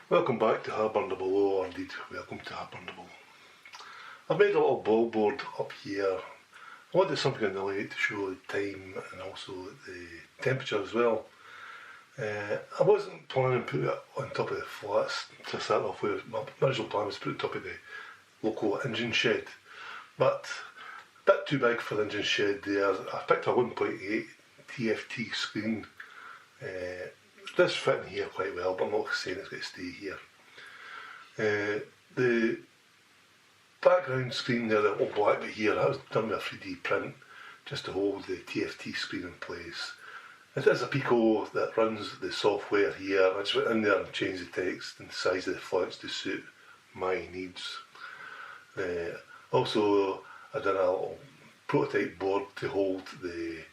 Welcome back to Harburn Below, or indeed welcome to Harburn Below. I've made a little billboard up here. I wanted something on the light to show the time and also the temperature as well. I wasn't planning to put it on top of the flats to start off with. My original plan was to put it on top of the local engine shed, but a bit too big for the engine shed there. I picked a 1.8 TFT screen. It does fit in here quite well, but I'm not saying it's going to stay here. The background screen there, that all black bit here, that was done with a 3D print just to hold the TFT screen in place. It is a Pico that runs the software here. I just went in there and changed the text and the size of the fonts to suit my needs. Also, I did a little prototype board to hold the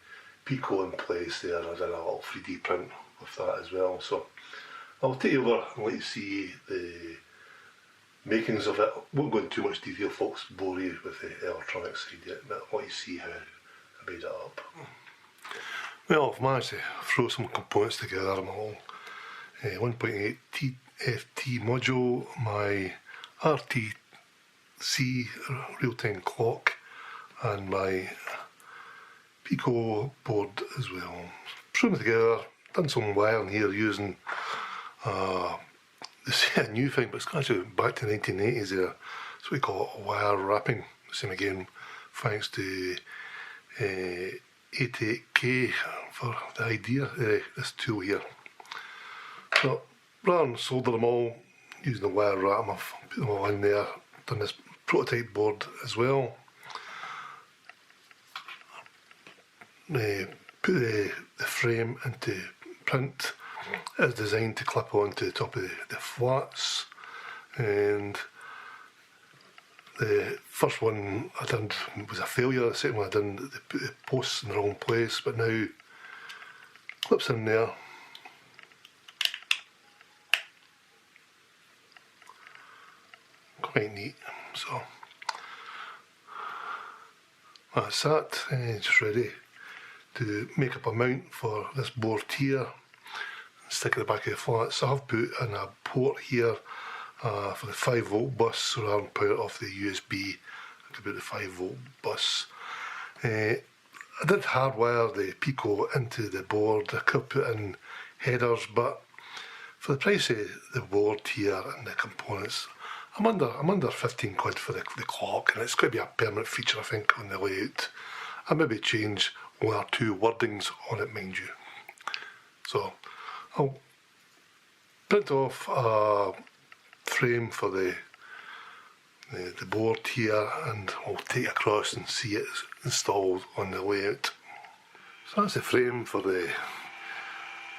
Pico in place there. I did a little 3D print with that as well. So I'll take you over and let you see the makings of it. I won't go into too much detail, folks, bore you with the electronics side yet, but I'll let you see how I made it up. Well, I've managed to throw some components together. I'm all 1.8 TFT module, my RTC real-time clock, and my Pico board as well. Threw them together, done some wiring here using this is a new thing, but it's actually back to the 1980s there. So we call it wire wrapping. Same again, thanks to 88K for the idea, this tool here. So rather than solder them all using the wire wrap, I've put them all in there, done this prototype board as well. Put the frame into print. It's designed to clip onto the top of the flats, and the first one I did was a failure. The second one I did, they put the posts in the wrong place, but now clips in there. Quite neat. So that's that. Just ready to make up a mount for this board here. Stick at the back of the flat. So I've put in a port here for the 5V bus, rather than power it off the USB. I could put the 5V bus. I did hardwire the Pico into the board. I could put in headers, but for the price of the board here and the components, I'm under 15 quid for the clock, and it's going to be a permanent feature, I think, on the layout. I maybe change one or two wordings on it, mind you. So I'll print off a frame for the board here, and I'll take it across and see it installed on the layout. So that's the frame for the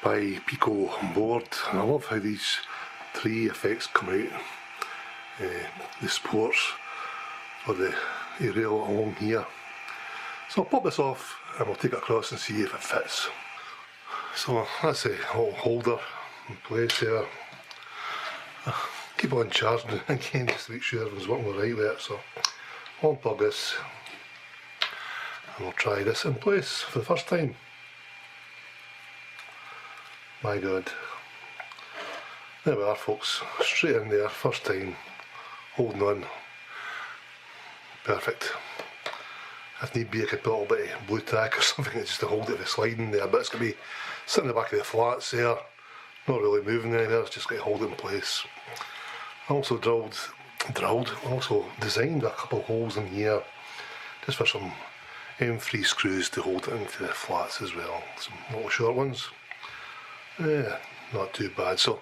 by Pico board, and I love how these three effects come out. The supports for the rail along here. So I'll pop this off and we'll take it across and see if it fits. So that's a little holder in place there. Keep on charging again just to make sure everyone's working right with it. So I'll unplug this and we'll try this in place for the first time. My God. There we are, folks. Straight in there, first time. Holding on. Perfect. If need be, I could put a little bit of blue tack or something just to hold it for sliding there, but it's going to be sitting in the back of the flats there, not really moving anywhere, it's just going to hold it in place. I also also designed a couple of holes in here just for some M3 screws to hold it into the flats as well, some little short ones. Not too bad. So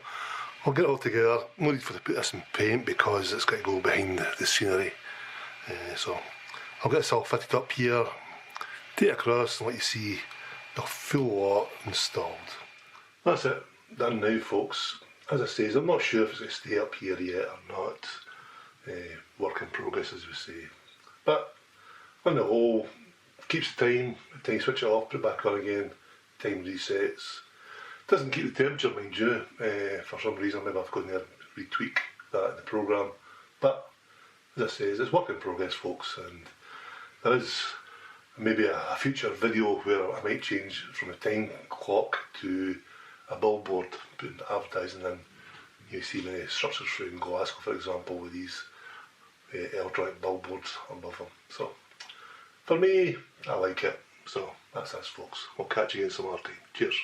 I'll get it all together. No need for to put this in paint because it's got to go behind the scenery. So I'll get this all fitted up here, take it across and let you see the full lot installed. That's it, done now, folks. As I say, I'm not sure if it's going to stay up here yet or not. Work in progress, as we say. But on the whole, keeps the time switch it off, put it back on again, time resets. Doesn't keep the temperature, mind you. For some reason, maybe I've gone there and retweak that in the programme. But as I say, it's work in progress, folks, and there is maybe a future video where I might change from a time clock to a billboard, putting advertising in you see many structures in Glasgow, for example, with these electronic billboards above them. So for me, I like it. So that's us, folks. We'll catch you again some other time. Cheers.